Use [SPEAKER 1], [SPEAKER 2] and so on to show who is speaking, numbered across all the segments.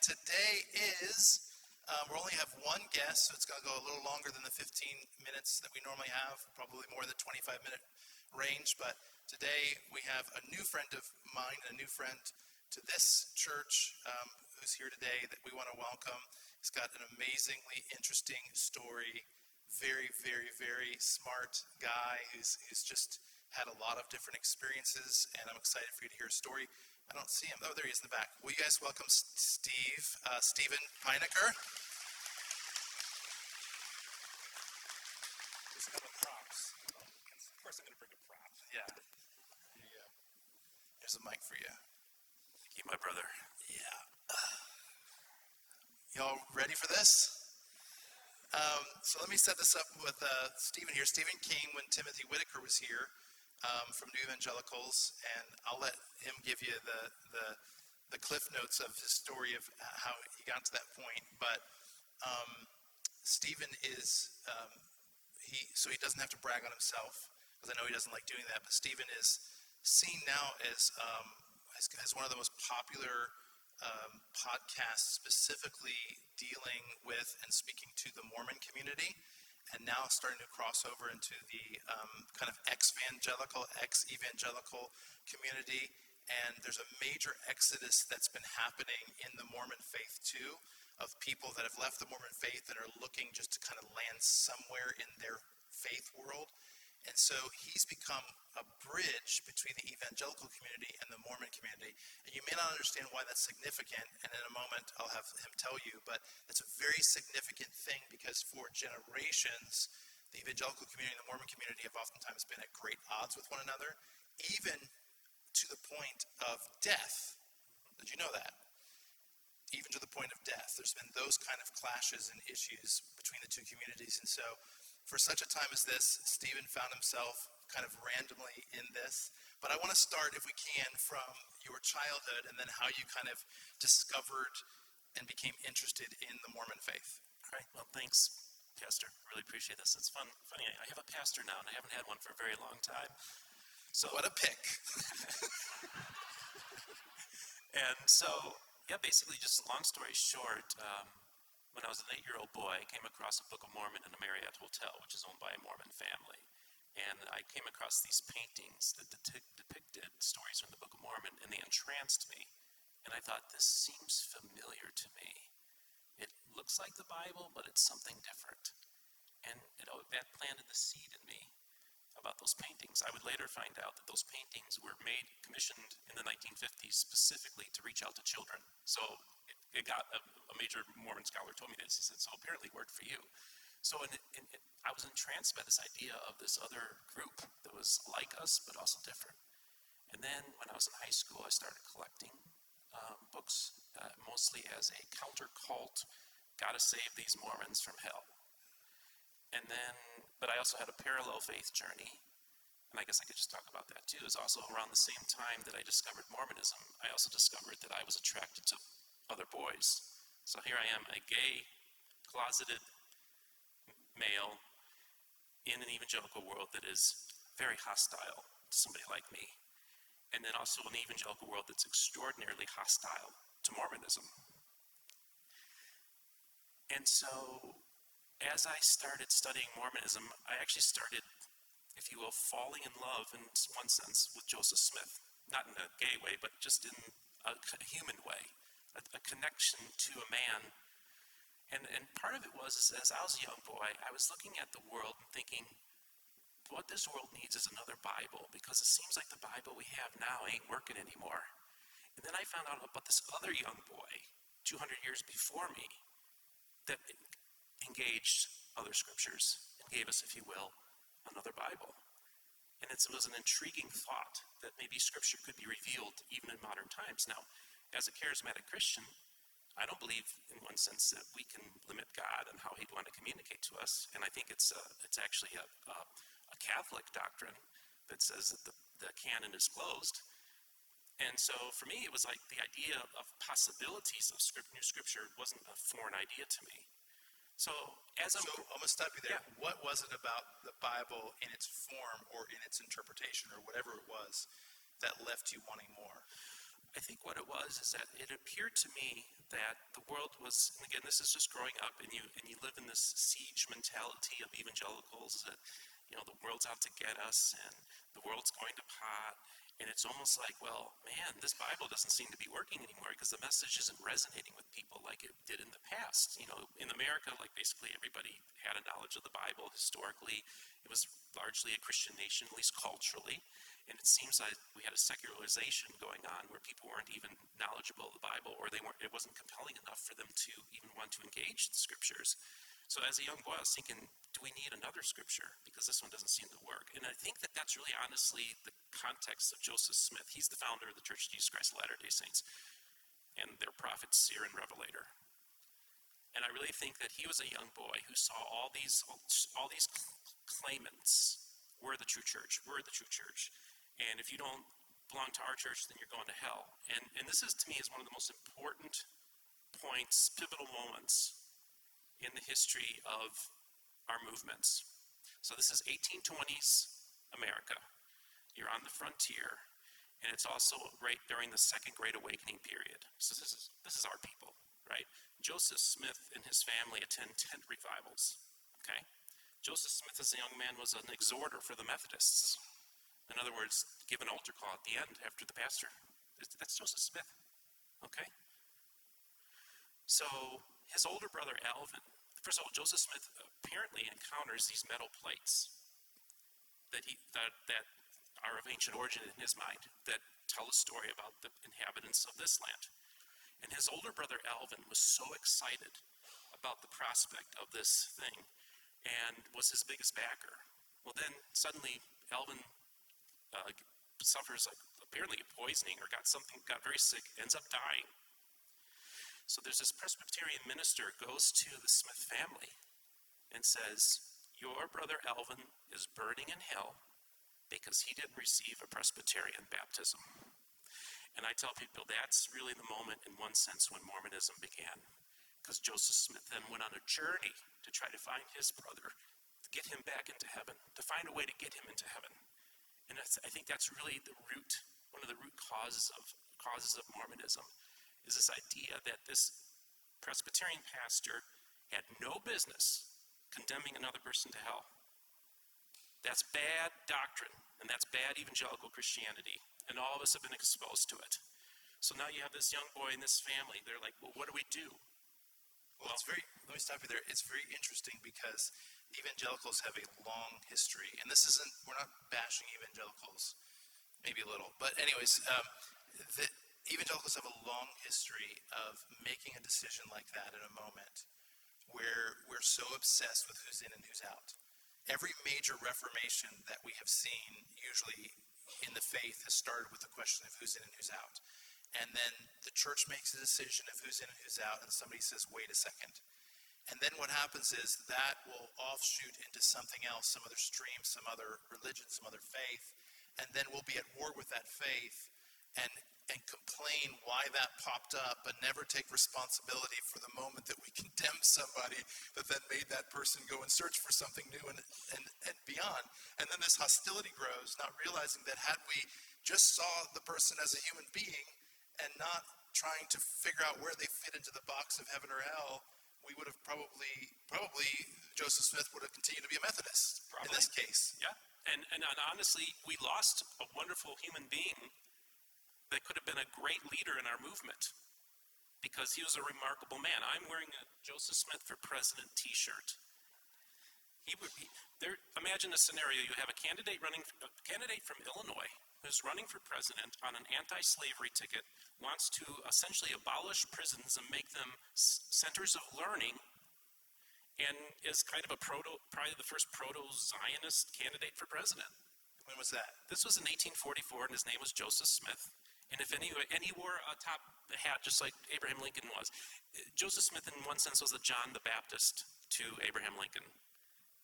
[SPEAKER 1] Today is, we only have one guest, so it's going to go a little longer than the 15 minutes that we normally have, probably more than the 25-minute range. But today we have a new friend of mine, a new friend to this church who's here today that we want to welcome. He's got an amazingly interesting story, very, very, very smart guy who's just had a lot of different experiences, and I'm excited for you to hear his story. I don't see him. Oh, there he is in the back. Will you guys welcome Stephen Pynakker?
[SPEAKER 2] There's a couple of props. Of course, I'm going to bring a prop.
[SPEAKER 1] Yeah. Here you go. There's a mic for you.
[SPEAKER 2] Thank you, my brother.
[SPEAKER 1] Yeah. Y'all ready for this? So let me set this up with Stephen here. Stephen came when Timothy Whitaker was here. From New Evangelicals, and I'll let him give you the cliff notes of his story of how he got to that point. But Stephen is so he doesn't have to brag on himself, because I know he doesn't like doing that. But Stephen is seen now as one of the most popular podcasts, specifically dealing with and speaking to the Mormon community. And now starting to cross over into the kind of ex-evangelical community. And there's a major exodus that's been happening in the Mormon faith too, of people that have left the Mormon faith and are looking just to kind of land somewhere in their faith world. And so he's become a bridge between the evangelical community and the Mormon community. And you may not understand why that's significant, and in a moment I'll have him tell you, but it's a very significant thing because for generations, the evangelical community and the Mormon community have oftentimes been at great odds with one another, even to the point of death. Did you know that? Even to the point of death. There's been those kind of clashes and issues between the two communities. And so for such a time as this, Stephen found himself kind of randomly in this. But I want to start, if we can, from your childhood and then how you kind of discovered and became interested in the Mormon faith.
[SPEAKER 2] All right. Well, thanks, Pastor. Really appreciate this. It's funny. I have a pastor now, and I haven't had one for a very long time. So
[SPEAKER 1] what a pick.
[SPEAKER 2] And so, yeah, basically, just long story short, when I was an 8-year-old boy, I came across a Book of Mormon in a Marriott hotel, which is owned by a Mormon family. And I came across these paintings that depicted stories from the Book of Mormon, and they entranced me. And I thought, this seems familiar to me. It looks like the Bible, but it's something different. And that planted the seed in me about those paintings. I would later find out that those paintings were commissioned in the 1950s specifically to reach out to children. So it got a major Mormon scholar told me this. He said, so apparently it worked for you. So I was entranced by this idea of this other group that was like us, but also different. And then when I was in high school, I started collecting books, mostly as a counter-cult, gotta save these Mormons from hell. And then, but I also had a parallel faith journey, and I guess I could just talk about that too. It was also around the same time that I discovered Mormonism, I also discovered that I was attracted to other boys. So here I am, a gay, closeted male in an evangelical world that is very hostile to somebody like me. And then also an evangelical world that's extraordinarily hostile to Mormonism. And so as I started studying Mormonism, I actually started, if you will, falling in love in one sense with Joseph Smith. Not in a gay way, but just in a human way, a connection to a man. And part of it was, as I was a young boy, I was looking at the world and thinking, what this world needs is another Bible, because it seems like the Bible we have now ain't working anymore. And then I found out about this other young boy, 200 years before me, that engaged other scriptures and gave us, if you will, another Bible. And it was an intriguing thought that maybe scripture could be revealed even in modern times. Now, as a charismatic Christian, I don't believe in one sense that we can limit God and how he'd want to communicate to us. And I think it's actually a Catholic doctrine that says that the canon is closed. And so for me, it was like the idea of possibilities of new scripture wasn't a foreign idea to me. So I'm
[SPEAKER 1] going to stop you there.
[SPEAKER 2] Yeah.
[SPEAKER 1] What was it about the Bible in its form or in its interpretation or whatever it was that left you wanting more?
[SPEAKER 2] I think what it was is that it appeared to me that the world was, and again, this is just growing up, and you live in this siege mentality of evangelicals that, the world's out to get us, and the world's going to pot, and it's almost like, well, man, this Bible doesn't seem to be working anymore because the message isn't resonating with people like it did in the past. In America, like basically everybody had a knowledge of the Bible historically. It was largely a Christian nation, at least culturally. And it seems like we had a secularization going on where people weren't even knowledgeable of the Bible, or it wasn't compelling enough for them to even want to engage the scriptures. So as a young boy, I was thinking, do we need another scripture? Because this one doesn't seem to work. And I think that that's really honestly the context of Joseph Smith. He's the founder of the Church of Jesus Christ of Latter-day Saints and their prophet, seer, and revelator. And I really think that he was a young boy who saw all these claimants, we're the true church, we're the true church. And if you don't belong to our church, then you're going to hell. And this is, to me, is one of the most important points, pivotal moments in the history of our movements. So this is 1820s America. You're on the frontier, and it's also right during the Second Great Awakening period. So this is our people, right? Joseph Smith and his family attend tent revivals, okay? Joseph Smith as a young man was an exhorter for the Methodists. In other words, give an altar call at the end after the pastor. That's Joseph Smith, okay? So his older brother Alvin, first of all, Joseph Smith apparently encounters these metal plates that are of ancient origin in his mind that tell a story about the inhabitants of this land. And his older brother Alvin was so excited about the prospect of this thing and was his biggest backer. Well, then suddenly Alvin suffers apparently a poisoning or got very sick, ends up dying. So there's this Presbyterian minister goes to the Smith family and says, your brother Alvin is burning in hell because he didn't receive a Presbyterian baptism. And I tell people that's really the moment in one sense when Mormonism began, because Joseph Smith then went on a journey to try to find his brother, to get him back into heaven, to find a way to get him into heaven. And I think that's really one of the root causes of Mormonism, is this idea that this Presbyterian pastor had no business condemning another person to hell. That's bad doctrine, and that's bad evangelical Christianity, and all of us have been exposed to it. So now you have this young boy in this family, they're like, well, what do we do?
[SPEAKER 1] Well, let me stop you there. It's very interesting because evangelicals have a long history, and we're not bashing evangelicals, maybe a little, but anyways, the evangelicals have a long history of making a decision like that in a moment where we're so obsessed with who's in and who's out. Every major reformation that we have seen, usually in the faith, has started with the question of who's in and who's out. And then the church makes a decision of who's in and who's out, and somebody says, wait a second. And then what happens is that will offshoot into something else, some other stream, some other religion, some other faith, and then we'll be at war with that faith and complain why that popped up, but never take responsibility for the moment that we condemned somebody that then made that person go and search for something new and beyond. And then this hostility grows, not realizing that had we just saw the person as a human being and not trying to figure out where they fit into the box of heaven or hell, we would have probably Joseph Smith would have continued to be a Methodist in this case.
[SPEAKER 2] Yeah, and honestly, we lost a wonderful human being that could have been a great leader in our movement because he was a remarkable man. I'm wearing a Joseph Smith for President t-shirt. Imagine a scenario. You have a candidate from Illinois who's running for president on an anti-slavery ticket, wants to essentially abolish prisons and make them centers of learning, and is kind of probably the first proto-Zionist candidate for president.
[SPEAKER 1] When was that?
[SPEAKER 2] This was in 1844, and his name was Joseph Smith. And and he wore a top hat just like Abraham Lincoln was. Joseph Smith, in one sense, was the John the Baptist to Abraham Lincoln.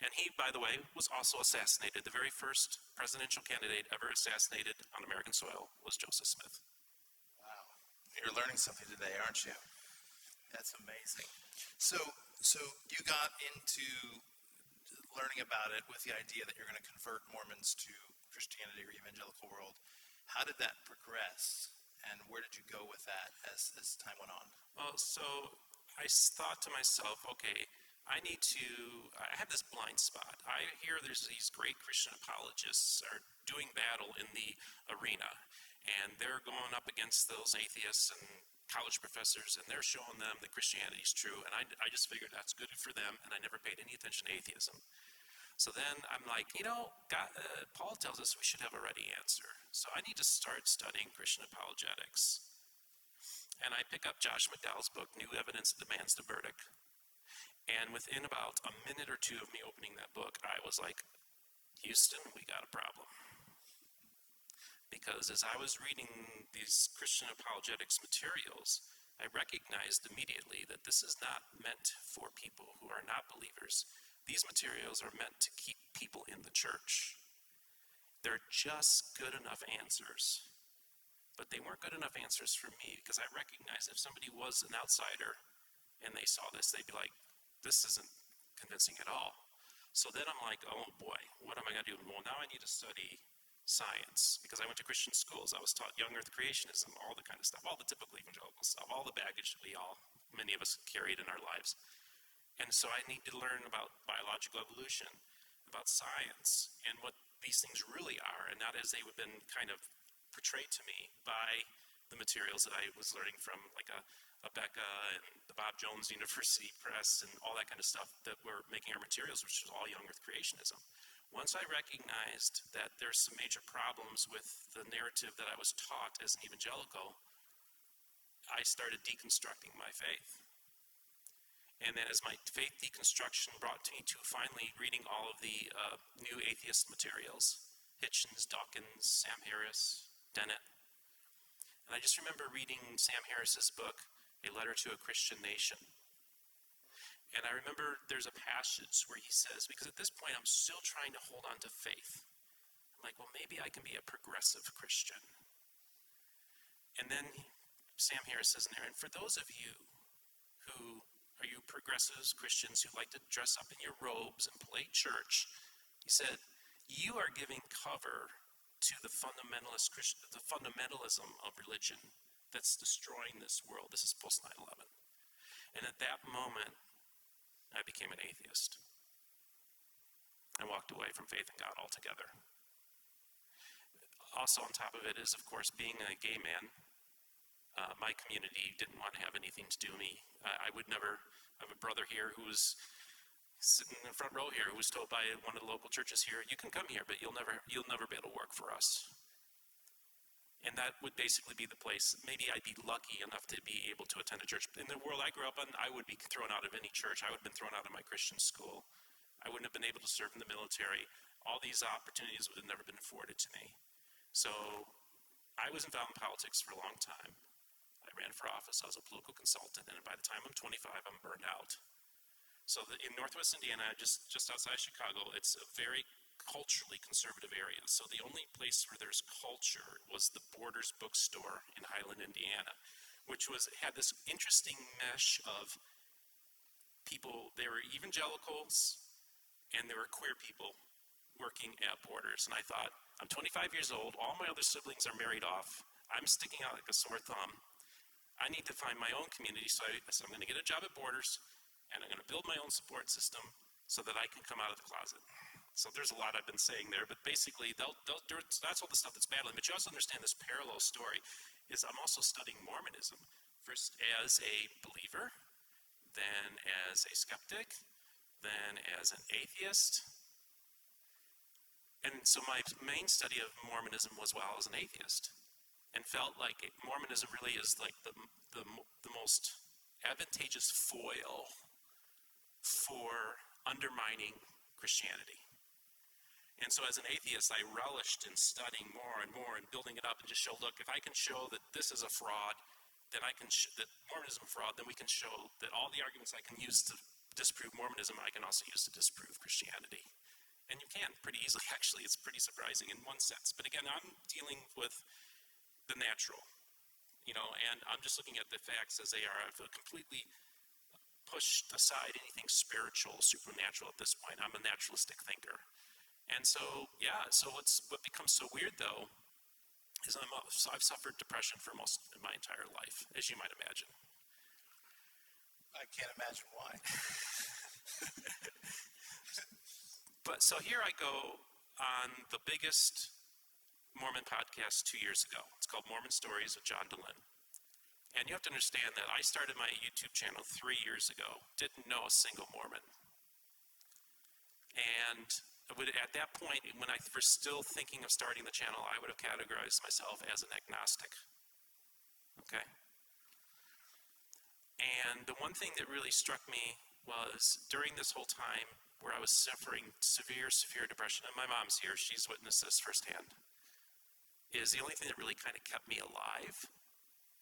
[SPEAKER 2] And he, by the way, was also assassinated. The very first presidential candidate ever assassinated on American soil was Joseph Smith.
[SPEAKER 1] Wow. You're learning something today, aren't you? That's amazing. So you got into learning about it with the idea that you're going to convert Mormons to Christianity or evangelical world. How did that progress? and where did you go with that as time went on?
[SPEAKER 2] Well, so thought to myself, okay, I have this blind spot. I hear there's these great Christian apologists are doing battle in the arena, and they're going up against those atheists and college professors, and they're showing them that Christianity is true, and I just figured that's good for them, and I never paid any attention to atheism. So then I'm like, Paul tells us we should have a ready answer, so I need to start studying Christian apologetics. And I pick up Josh McDowell's book, New Evidence That Demands the Verdict. And within about a minute or two of me opening that book, I was like, Houston, we got a problem. Because as I was reading these Christian apologetics materials, I recognized immediately that this is not meant for people who are not believers. These materials are meant to keep people in the church. They're just good enough answers. But they weren't good enough answers for me, because I recognized if somebody was an outsider and they saw this, they'd be like, this isn't convincing at all. So then I'm like, oh boy, what am I going to do? Well, now I need to study science, because I went to Christian schools. I was taught young earth creationism, all the kind of stuff, all the typical evangelical stuff, all the baggage that many of us carried in our lives. And so I need to learn about biological evolution, about science, and what these things really are, and not as they have been kind of portrayed to me by the materials that I was learning from, like a Becca and the Bob Jones University Press and all that kind of stuff that were making our materials, which was all young earth creationism. Once I recognized that there's some major problems with the narrative that I was taught as an evangelical, I started deconstructing my faith. And then as my faith deconstruction brought me to finally reading all of the new atheist materials, Hitchens, Dawkins, Sam Harris, Dennett. And I just remember reading Sam Harris's book, A Letter to a Christian Nation. And I remember there's a passage where he says, because at this point I'm still trying to hold on to faith. I'm like, well, maybe I can be a progressive Christian. And then Sam Harris says in there, and for those of you who are you progressives, Christians who like to dress up in your robes and play church, he said, you are giving cover to the fundamentalism of religion that's destroying this world. This is post 9/11. And at that moment, I became an atheist. I walked away from faith in God altogether. Also on top of it is, of course, being a gay man. My community didn't want to have anything to do with me. I would never have a brother here who was sitting in the front row here who was told by one of the local churches here, you can come here, but you'll never be able to work for us. And that would basically be the place. Maybe I'd be lucky enough to be able to attend a church. In the world I grew up in, I would be thrown out of any church. I would have been thrown out of my Christian school. I wouldn't have been able to serve in the military. All these opportunities would have never been afforded to me. So I was involved in politics for a long time. I ran for office. I was a political consultant. And by the time I'm 25, I'm burned out. So in Northwest Indiana, just outside Chicago, it's a very culturally conservative area. So the only place where there's culture was the Borders bookstore in Highland, Indiana, which had this interesting mesh of people. They were evangelicals and there were queer people working at Borders. And I thought, I'm 25 years old. All my other siblings are married off. I'm sticking out like a sore thumb. I need to find my own community. So I said, I'm going to get a job at Borders. And I'm going to build my own support system so that I can come out of the closet. So there's a lot I've been saying there, but basically that's all the stuff that's battling. But you also understand this parallel story is I'm also studying Mormonism, first as a believer, then as a skeptic, then as an atheist. And so my main study of Mormonism was while I was an atheist, and felt like Mormonism really is like the most advantageous foil for undermining Christianity. And so as an atheist, I relished in studying more and more and building it up and just show, look, if I can show that this is a fraud, then I can that Mormonism is a fraud, then we can show that all the arguments I can use to disprove Mormonism, I can also use to disprove Christianity. And you can pretty easily, actually. It's pretty surprising in one sense. But again, I'm dealing with the natural, and I'm just looking at the facts as they are. I've completely pushed aside anything spiritual, supernatural at this point. I'm a naturalistic thinker. And so, what becomes so weird though is I've suffered depression for most of my entire life, as you might imagine.
[SPEAKER 1] I can't imagine why.
[SPEAKER 2] But so here I go on the biggest Mormon podcast 2 years ago. It's called Mormon Stories with John DeLynn. And you have to understand that I started my YouTube channel 3 years ago, didn't know a single Mormon. And at that point, when I was still thinking of starting the channel, I would have categorized myself as an agnostic. Okay? And the one thing that really struck me was during this whole time where I was suffering severe depression, and my mom's here, she's witnessed this firsthand, is the only thing that really kind of kept me alive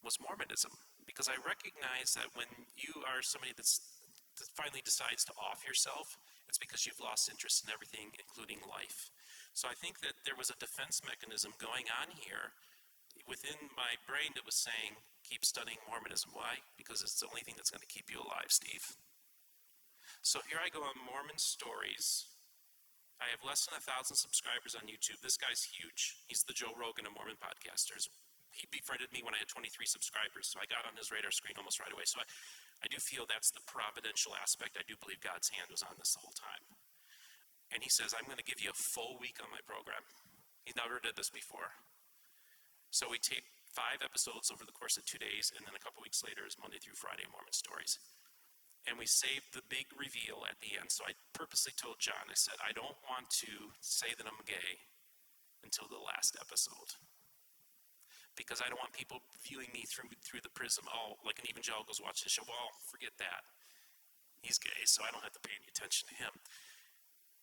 [SPEAKER 2] was Mormonism. Because I recognize that when you are somebody that finally decides to off yourself, it's because you've lost interest in everything, including life. So I think that there was a defense mechanism going on here within my brain that was saying, keep studying Mormonism. Why? Because it's the only thing that's going to keep you alive, Steve. So here I go on Mormon Stories. I have less than 1,000 subscribers on YouTube. This guy's huge. He's the Joe Rogan of Mormon podcasters. He befriended me when I had 23 subscribers, so I got on his radar screen almost right away. So I do feel that's the providential aspect. I do believe God's hand was on this the whole time. And he says, I'm going to give you a full week on my program. He never did this before. So we taped 5 episodes over the course of 2 days, and then a couple weeks later is Monday through Friday Mormon Stories. And we saved the big reveal at the end. So I purposely told John, I said, I don't want to say that I'm gay until the last episode. Because I don't want people viewing me through the prism, like an evangelical's watching the show. Well, forget that. He's gay, so I don't have to pay any attention to him.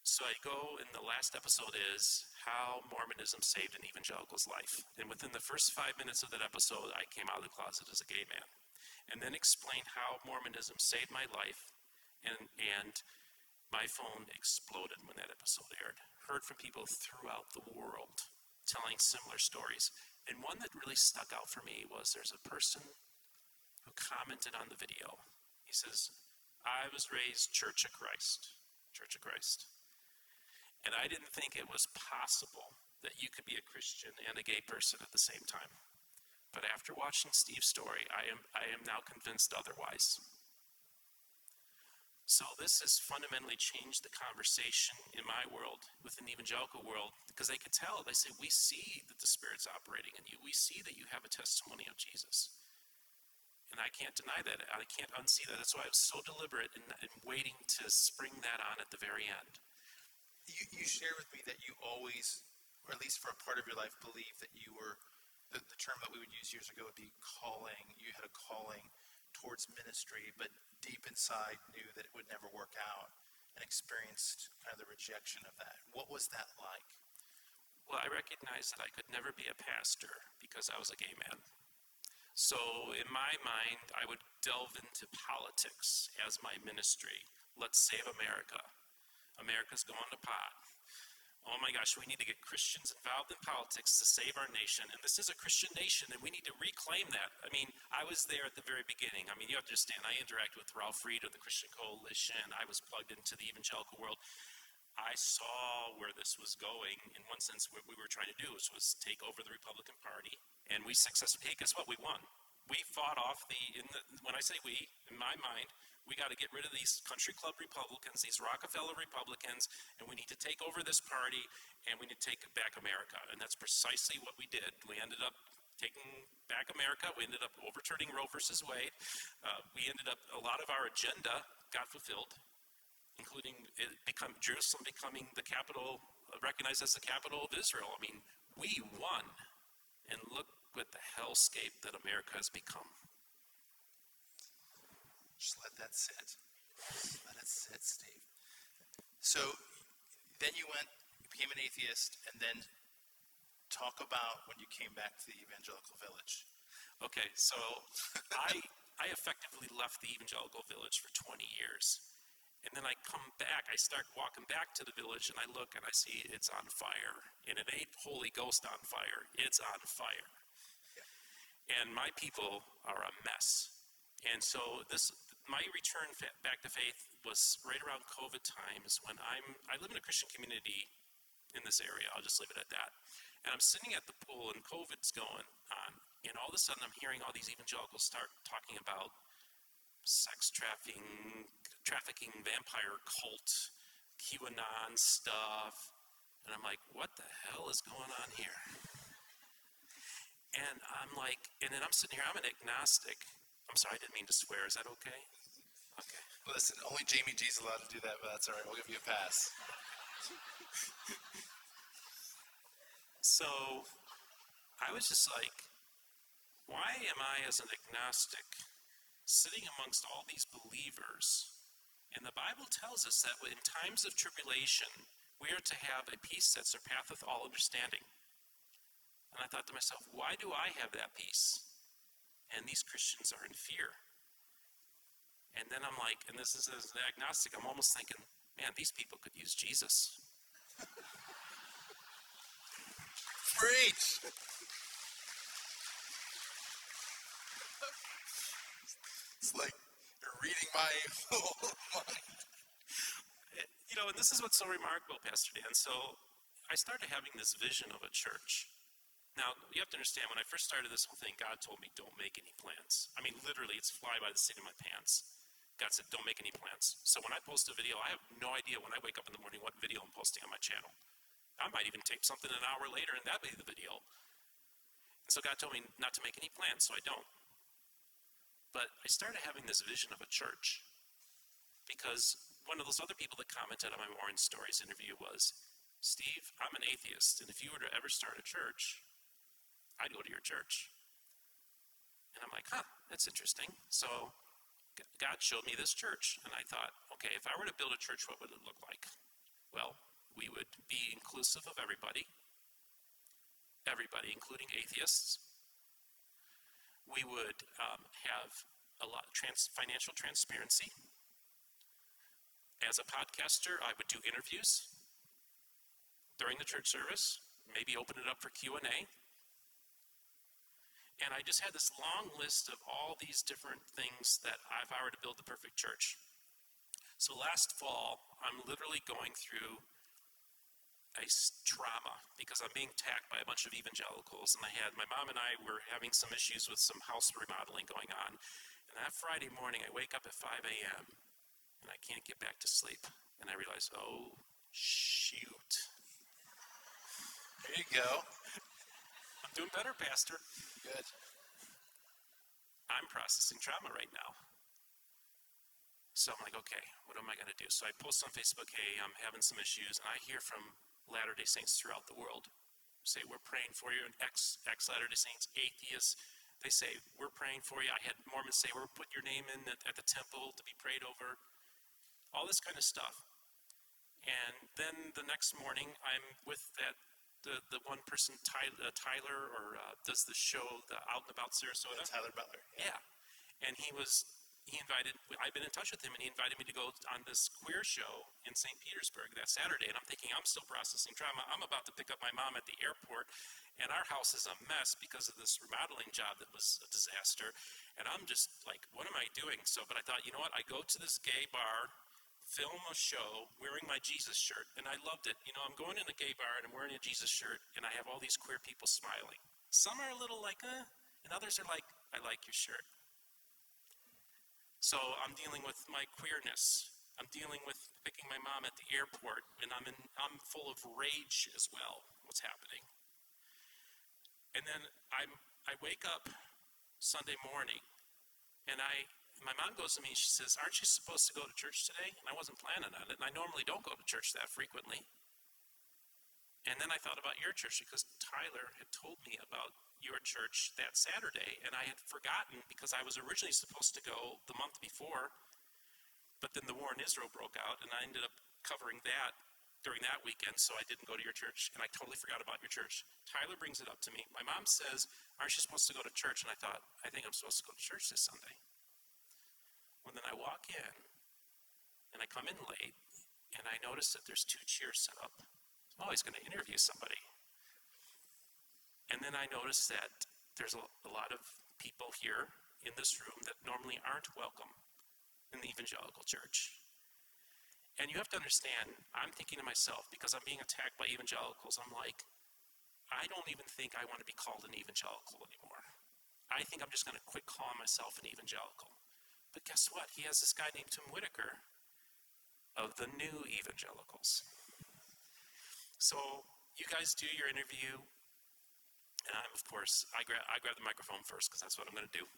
[SPEAKER 2] So I go, and the last episode is how Mormonism saved an evangelical's life. And within the first 5 minutes of that episode, I came out of the closet as a gay man. And then explained how Mormonism saved my life, and my phone exploded when that episode aired. Heard from people throughout the world telling similar stories. And one that really stuck out for me was there's a person who commented on the video. He says, I was raised Church of Christ. Church of Christ. And I didn't think it was possible that you could be a Christian and a gay person at the same time. But after watching Steve's story, I am now convinced otherwise. So this has fundamentally changed the conversation in my world, within the evangelical world, because they could tell, they say, we see that the Spirit's operating in you. We see that you have a testimony of Jesus. And I can't deny that. I can't unsee that. That's why I was so deliberate in waiting to spring that on at the very end.
[SPEAKER 1] You shared with me that you always, or at least for a part of your life, believed that you were, the term that we would use years ago would be calling. You had a calling towards ministry, but deep inside knew that it would never work out, and experienced kind of the rejection of that. What was that like?
[SPEAKER 2] Well, I recognized that I could never be a pastor because I was a gay man. So in my mind, I would delve into politics as my ministry. Let's save America. America's going to pot. Oh my gosh, we need to get Christians involved in politics to save our nation. And this is a Christian nation, and we need to reclaim that. I mean, I was there at the very beginning. I mean, you have to understand, I interacted with Ralph Reed of the Christian Coalition. I was plugged into the evangelical world. I saw where this was going. In one sense, what we were trying to do was take over the Republican Party. And we successfully, hey, guess what? We won. We fought off when I say we, in my mind, we got to get rid of these country club Republicans, these Rockefeller Republicans, and we need to take over this party, and we need to take back America. And that's precisely what we did. We ended up taking back America. We ended up overturning Roe versus Wade. A lot of our agenda got fulfilled, including Jerusalem becoming the capital, recognized as the capital of Israel. I mean, we won. And look what the hellscape that America has become.
[SPEAKER 1] Just let that sit. Let it sit, Steve. So then you became an atheist, and then talk about when you came back to the evangelical village.
[SPEAKER 2] Okay, so I effectively left the evangelical village for 20 years. And then I come back, I start walking back to the village, and I look and I see it's on fire. And it ain't Holy Ghost on fire, it's on fire. Yeah. And my people are a mess. And so my return back to faith was right around COVID times when I live in a Christian community in this area. I'll just leave it at that. And I'm sitting at the pool and COVID's going on. And all of a sudden I'm hearing all these evangelicals start talking about sex trafficking, vampire cult, QAnon stuff. And I'm like, what the hell is going on here? And I'm like, and then I'm sitting here, I'm an agnostic. I'm sorry, I didn't mean to swear. Is that okay? Okay.
[SPEAKER 1] Listen, only Jamie G's allowed to do that, but that's all right. We'll give you a pass.
[SPEAKER 2] So I was just like, why am I as an agnostic sitting amongst all these believers? And the Bible tells us that in times of tribulation, we are to have a peace that surpasseth all understanding. And I thought to myself, why do I have that peace? And these Christians are in fear. And then I'm like, and this is as an agnostic, I'm almost thinking, man, these people could use Jesus.
[SPEAKER 1] Preach! It's like you're reading my mind.
[SPEAKER 2] You know, and this is what's so remarkable, Pastor Dan. So I started having this vision of a church. Now, you have to understand, when I first started this whole thing, God told me, don't make any plans. I mean, literally, it's fly by the seat of my pants. God said, don't make any plans. So when I post a video, I have no idea when I wake up in the morning what video I'm posting on my channel. I might even tape something an hour later, and that'll be the video. And so God told me not to make any plans, so I don't. But I started having this vision of a church, because one of those other people that commented on my Morning Stories interview was, Steve, I'm an atheist, and if you were to ever start a church, I'd go to your church. And I'm like, that's interesting. So God showed me this church, and I thought, okay, if I were to build a church, what would it look like? Well, we would be inclusive of everybody, including atheists. We would have a lot of financial transparency. As a podcaster, I would do interviews during the church service, maybe open it up for Q&A. And I just had this long list of all these different things that if I were to build the perfect church. So last fall, I'm literally going through a trauma because I'm being attacked by a bunch of evangelicals. And my mom and I were having some issues with some house remodeling going on. And that Friday morning, I wake up at 5 a.m. and I can't get back to sleep. And I realize, oh, shoot.
[SPEAKER 1] There you go.
[SPEAKER 2] I'm doing better, Pastor.
[SPEAKER 1] Good.
[SPEAKER 2] I'm processing trauma right now. So I'm like, okay, what am I going to do? So I post on Facebook, hey, I'm having some issues. And I hear from Latter-day Saints throughout the world say, we're praying for you. And ex-Latter-day Saints, atheists, they say, we're praying for you. I had Mormons say, we're putting your name in at the temple to be prayed over. All this kind of stuff. And then the next morning, I'm with the one person, Tyler, does the show, the Out and About Sarasota.
[SPEAKER 1] Tyler Butler.
[SPEAKER 2] Yeah. And I've been in touch with him, and he invited me to go on this queer show in St. Petersburg that Saturday. And I'm thinking, I'm still processing trauma. I'm about to pick up my mom at the airport, and our house is a mess because of this remodeling job that was a disaster. And I'm just like, what am I doing? But I thought, you know what? I go to this gay bar, film a show wearing my Jesus shirt, and I loved it. You know, I'm going in a gay bar and I'm wearing a Jesus shirt, and I have all these queer people smiling. Some are a little like, and others are like, I like your shirt. So I'm dealing with my queerness. I'm dealing with picking my mom at the airport, and I'm full of rage as well. What's happening? And then I wake up Sunday morning, and my mom goes to me and she says, aren't you supposed to go to church today? And I wasn't planning on it, and I normally don't go to church that frequently. And then I thought about your church because Tyler had told me about your church that Saturday, and I had forgotten because I was originally supposed to go the month before, but then the war in Israel broke out, and I ended up covering that during that weekend, so I didn't go to your church, and I totally forgot about your church. Tyler brings it up to me. My mom says, aren't you supposed to go to church? And I thought, I think I'm supposed to go to church this Sunday. Well, then I walk in, and I come in late, and I notice that there's 2 chairs set up. I'm always going to interview somebody. And then I notice that there's a lot of people here in this room that normally aren't welcome in the evangelical church. And you have to understand, I'm thinking to myself, because I'm being attacked by evangelicals, I'm like, I don't even think I want to be called an evangelical anymore. I think I'm just going to quit calling myself an evangelical. But guess what? He has this guy named Tim Whitaker of the New Evangelicals. So you guys do your interview, and I'm, of course, I grab the microphone first because that's what I'm going to do.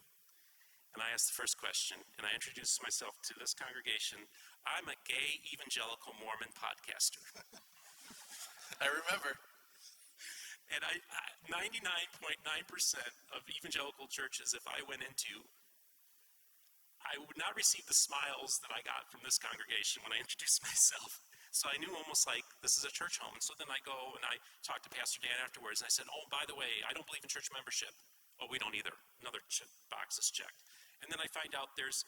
[SPEAKER 2] And I ask the first question, and I introduce myself to this congregation. I'm a gay evangelical Mormon podcaster.
[SPEAKER 1] I remember.
[SPEAKER 2] And 99.9% of evangelical churches, if I went into, I would not receive the smiles that I got from this congregation when I introduced myself. So I knew almost like this is a church home. And so then I go and I talk to Pastor Dan afterwards, and I said, oh, by the way, I don't believe in church membership. Oh, we don't either. Another box is checked. And then I find out there's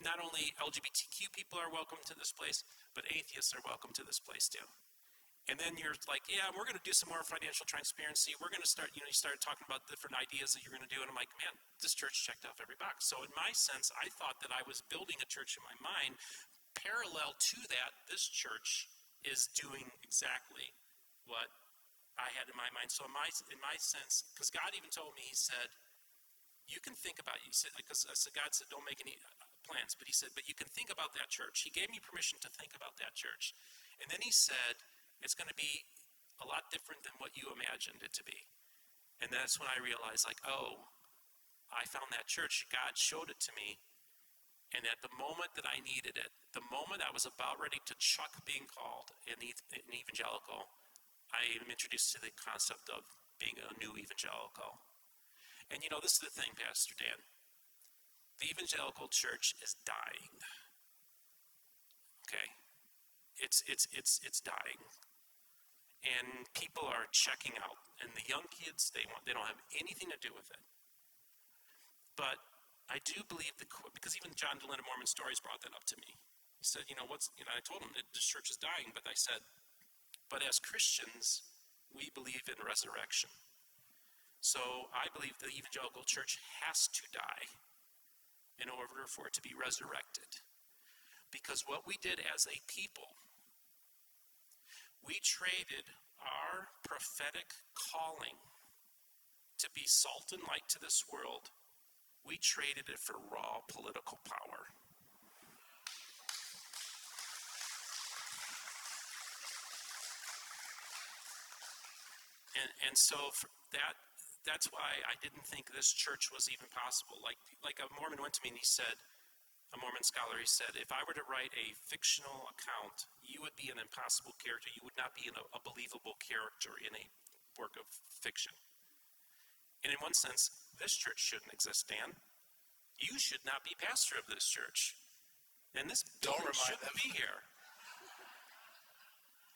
[SPEAKER 2] not only LGBTQ people are welcome to this place, but atheists are welcome to this place too. And then you're like, yeah, we're going to do some more financial transparency. We're going to start, you started talking about different ideas that you're going to do. And I'm like, man, this church checked off every box. So in my sense, I thought that I was building a church in my mind. Parallel to that, this church is doing exactly what I had in my mind. So in my sense, because God even told me, he said, you can think about it. He said, because God said, don't make any plans. But he said, but you can think about that church. He gave me permission to think about that church. And then he said, it's going to be a lot different than what you imagined it to be. And that's when I realized, like, oh, I found that church. God showed it to me. And at the moment that I needed it, the moment I was about ready to chuck being called an evangelical, I am introduced to the concept of being a new evangelical. And this is the thing, Pastor Dan. The evangelical church is dying. Okay? It's dying. And people are checking out. And the young kids, they don't have anything to do with it. But I do believe because even John Dehlin of Mormon Stories brought that up to me. He said, I told him that this church is dying, but I said, but as Christians, we believe in resurrection. So I believe the evangelical church has to die in order for it to be resurrected. Because what we did as a people, we traded our prophetic calling to be salt and light to this world. We traded it for raw political power. And so for that's why I didn't think this church was even possible. Like a Mormon went to me and he said, a Mormon scholar, he said, if I were to write a fictional account, you would be an impossible character. You would not be a believable character in a work of fiction. And in one sense, this church shouldn't exist, Dan. You should not be pastor of this church. And this building shouldn't be here.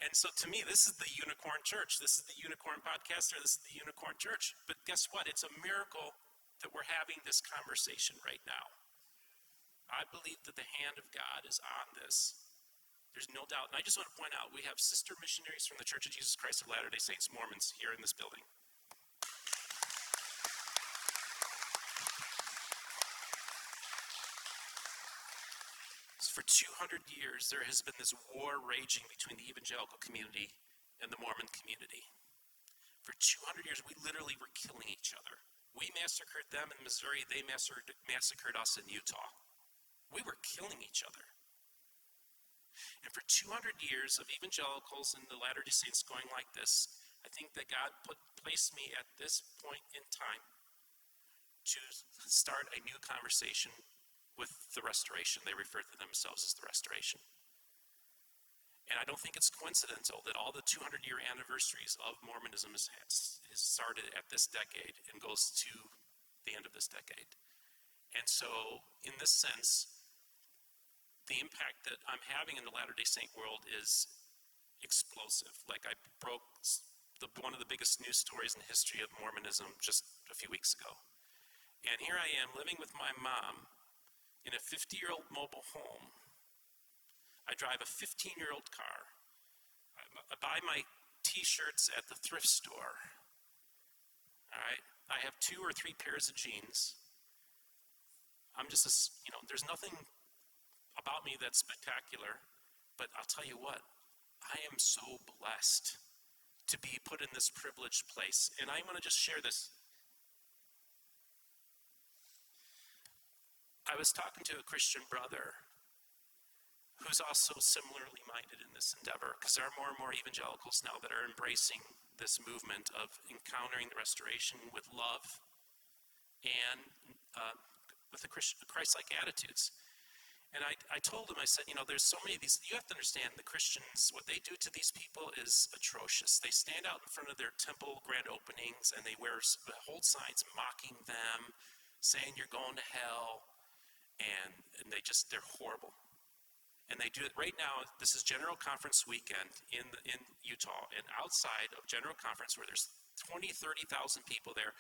[SPEAKER 2] And so to me, this is the unicorn church. This is the unicorn podcaster. This is the unicorn church. But guess what? It's a miracle that we're having this conversation right now. I believe that the hand of God is on this. There's no doubt. And I just want to point out, we have sister missionaries from the Church of Jesus Christ of Latter-day Saints Mormons here in this building. For 200 years, there has been this war raging between the evangelical community and the Mormon community. For 200 years, we literally were killing each other. We massacred them in Missouri. They massacred us in Utah. We were killing each other. And for 200 years of evangelicals and the Latter-day Saints going like this, I think that God placed me at this point in time to start a new conversation with the restoration. They refer to themselves as the restoration. And I don't think it's coincidental that all the 200-year anniversaries of Mormonism is started at this decade and goes to the end of this decade. And so, in this sense, the impact that I'm having in the Latter-day Saint world is explosive. Like I broke one of the biggest news stories in the history of Mormonism just a few weeks ago. And here I am living with my mom in a 50-year-old mobile home. I drive a 15-year-old car. I buy my t-shirts at the thrift store. All right? I have 2 or 3 pairs of jeans. I'm just, there's nothing about me that's spectacular, but I'll tell you what, I am so blessed to be put in this privileged place. And I'm going to just share this. I was talking to a Christian brother who's also similarly minded in this endeavor, because there are more and more evangelicals now that are embracing this movement of encountering the restoration with love and with the Christ-like attitudes. And I told him, I said, there's so many of these, you have to understand, the Christians, what they do to these people is atrocious. They stand out in front of their temple grand openings and they hold signs mocking them, saying you're going to hell. And they're horrible. And they do it right now. This is General Conference weekend in Utah. And outside of General Conference, where there's 20,000, 30,000 people there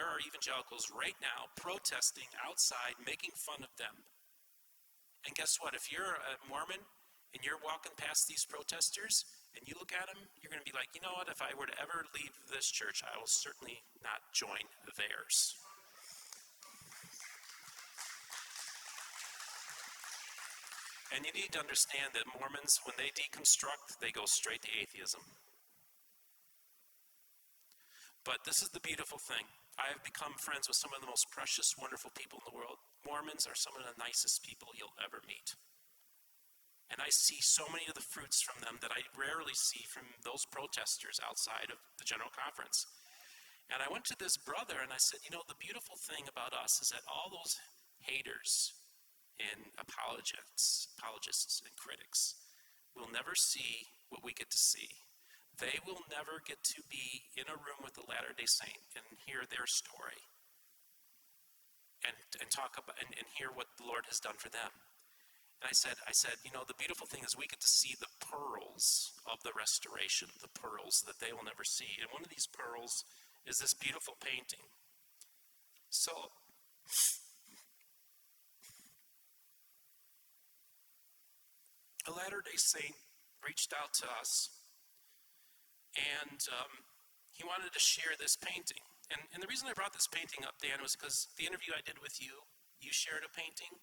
[SPEAKER 2] are evangelicals right now protesting outside, making fun of them. And guess what? If you're a Mormon and you're walking past these protesters and you look at them, you're going to be like, you know what? If I were to ever leave this church, I will certainly not join theirs. And you need to understand that Mormons, when they deconstruct, they go straight to atheism. But this is the beautiful thing. I have become friends with some of the most precious, wonderful people in the world. Mormons are some of the nicest people you'll ever meet. And I see so many of the fruits from them that I rarely see from those protesters outside of the General Conference. And I went to this brother and I said, the beautiful thing about us is that all those haters and apologists and critics will never see what we get to see. They will never get to be in a room with a Latter-day Saint and hear their story and talk about and hear what the Lord has done for them. And I said, the beautiful thing is we get to see the pearls of the restoration, the pearls that they will never see. And one of these pearls is this beautiful painting. So a Latter-day Saint reached out to us, and he wanted to share this painting. And the reason I brought this painting up, Dan, was because the interview I did with you, you shared a painting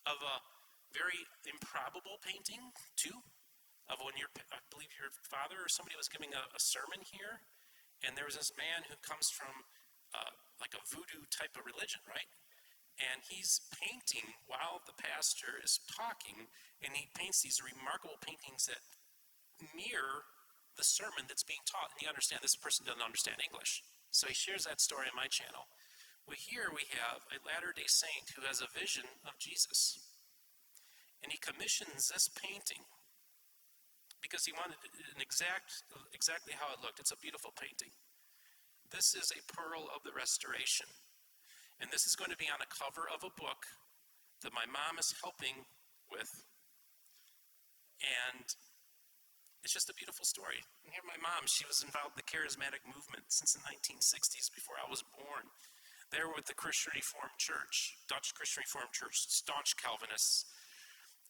[SPEAKER 2] of a very improbable painting, too, of when I believe your father or somebody was giving a sermon here, and there was this man who comes from like a voodoo type of religion, right? And he's painting while the pastor is talking, and he paints these remarkable paintings that mirror the sermon that's being taught. And you understand, this person doesn't understand English. So he shares that story on my channel. Well, here we have a Latter-day Saint who has a vision of Jesus. And he commissions this painting because he wanted exactly how it looked. It's a beautiful painting. This is a pearl of the restoration. And this is going to be on a cover of a book that my mom is helping with. And it's just a beautiful story. And here my mom, she was involved in the charismatic movement since the 1960s, before I was born. They were with the Christian Reformed Church, Dutch Christian Reformed Church, staunch Calvinists.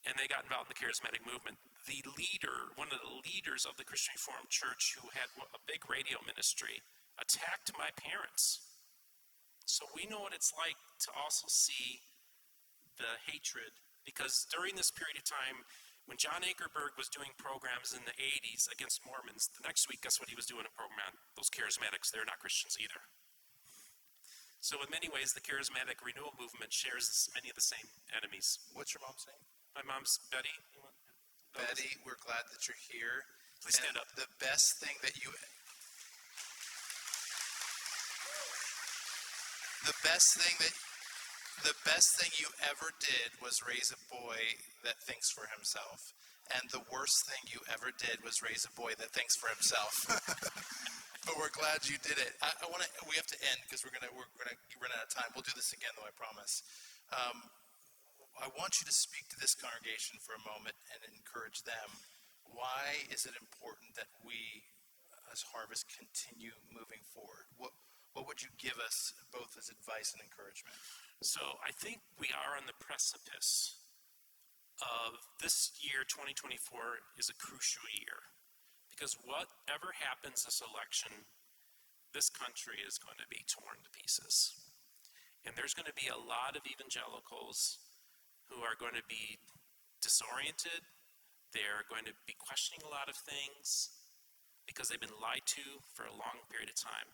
[SPEAKER 2] And they got involved in the charismatic movement. The leader, one of the leaders of the Christian Reformed Church, who had a big radio ministry, attacked my parents. So we know what it's like to also see the hatred, because during this period of time, when John Ankerberg was doing programs in the 80s against Mormons, the next week, guess what he was doing a program? Those charismatics, they're not Christians either. So in many ways, the charismatic renewal movement shares many of the same enemies.
[SPEAKER 1] What's your mom's name?
[SPEAKER 2] My mom's Betty.
[SPEAKER 1] Betty, we're glad that you're here.
[SPEAKER 2] Please stand up.
[SPEAKER 1] The best thing that you ever did was raise a boy that thinks for himself. And the worst thing you ever did was raise a boy that thinks for himself. But we're glad you did it. We have to end because we're gonna run out of time. We'll do this again though, I promise. I want you to speak to this congregation for a moment and encourage them. Why is it important that we as Harvest continue moving forward? What would you give us both as advice and encouragement?
[SPEAKER 2] So I think we are on the precipice of this year, 2024, is a crucial year. Because whatever happens this election, this country is going to be torn to pieces. And there's going to be a lot of evangelicals who are going to be disoriented. They're going to be questioning a lot of things because they've been lied to for a long period of time.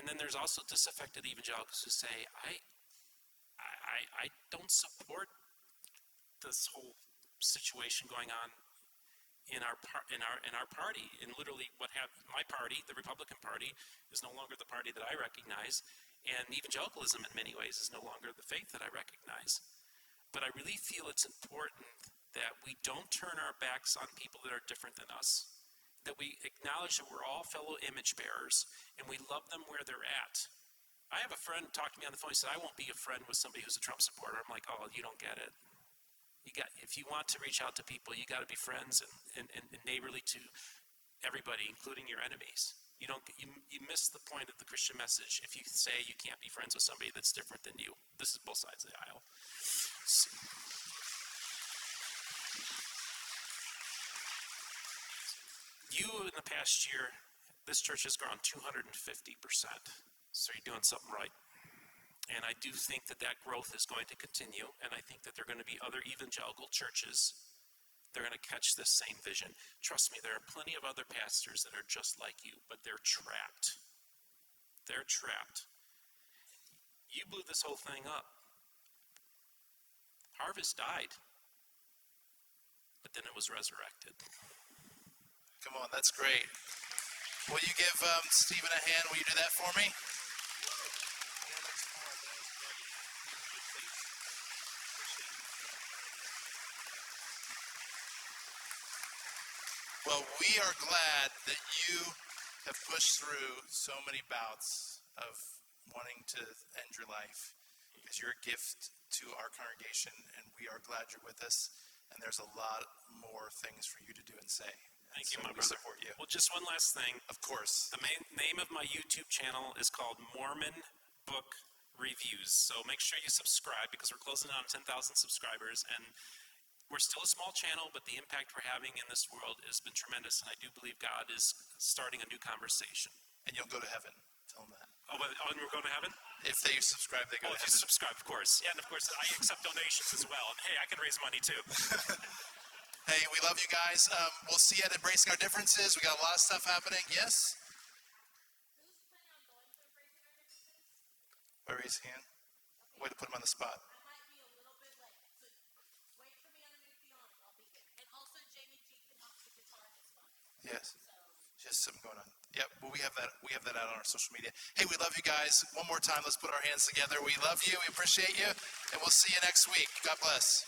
[SPEAKER 2] And then there's also disaffected evangelicals who say, I don't support this whole situation going on in our party. And literally my party, the Republican Party, is no longer the party that I recognize. And evangelicalism in many ways is no longer the faith that I recognize. But I really feel it's important that we don't turn our backs on people that are different than us, that we acknowledge that we're all fellow image bearers and we love them where they're at. I have a friend talk to me on the phone, he said, I won't be a friend with somebody who's a Trump supporter. I'm like, oh, you don't get it. If you want to reach out to people, you got to be friends and neighborly to everybody, including your enemies. You miss the point of the Christian message if you say you can't be friends with somebody that's different than you. This is both sides of the aisle. You, in the past year, this church has grown 250%. So you're doing something right. And I do think that growth is going to continue. And I think that there are going to be other evangelical churches that are going to catch this same vision. Trust me, there are plenty of other pastors that are just like you, but they're trapped. They're trapped. You blew this whole thing up. Harvest died, but then it was resurrected.
[SPEAKER 1] Come on, that's great. Will you give Stephen a hand? Will you do that for me? Well, we are glad that you have pushed through so many bouts of wanting to end your life, because you're a gift to our congregation, and we are glad you're with us, and there's a lot more things for you to do and say.
[SPEAKER 2] Thank you, my
[SPEAKER 1] brother.
[SPEAKER 2] brother.
[SPEAKER 1] Support you.
[SPEAKER 2] Well, just one last thing.
[SPEAKER 1] Of course.
[SPEAKER 2] The main name of my YouTube channel is called Mormon Book Reviews. So make sure you subscribe, because we're closing on 10,000 subscribers, and we're still a small channel, but the impact we're having in this world has been tremendous, and I do believe God is starting a new conversation.
[SPEAKER 1] And you'll go to heaven. Tell them that.
[SPEAKER 2] Oh, and we're going to heaven?
[SPEAKER 1] If they subscribe, they go to
[SPEAKER 2] if
[SPEAKER 1] heaven.
[SPEAKER 2] You subscribe, of course. Yeah, and of course, I accept donations as well. And hey, I can raise money too.
[SPEAKER 1] Hey, we love you guys. We'll see you at Embracing Our Differences. We got a lot of stuff happening. Yes? Where raise his hand? Way to put him on the spot. Yes. Just something going on. Yep. Well, we have that out on our social media. Hey, we love you guys. One more time, let's put our hands together. We love you. We appreciate you. And we'll see you next week. God bless.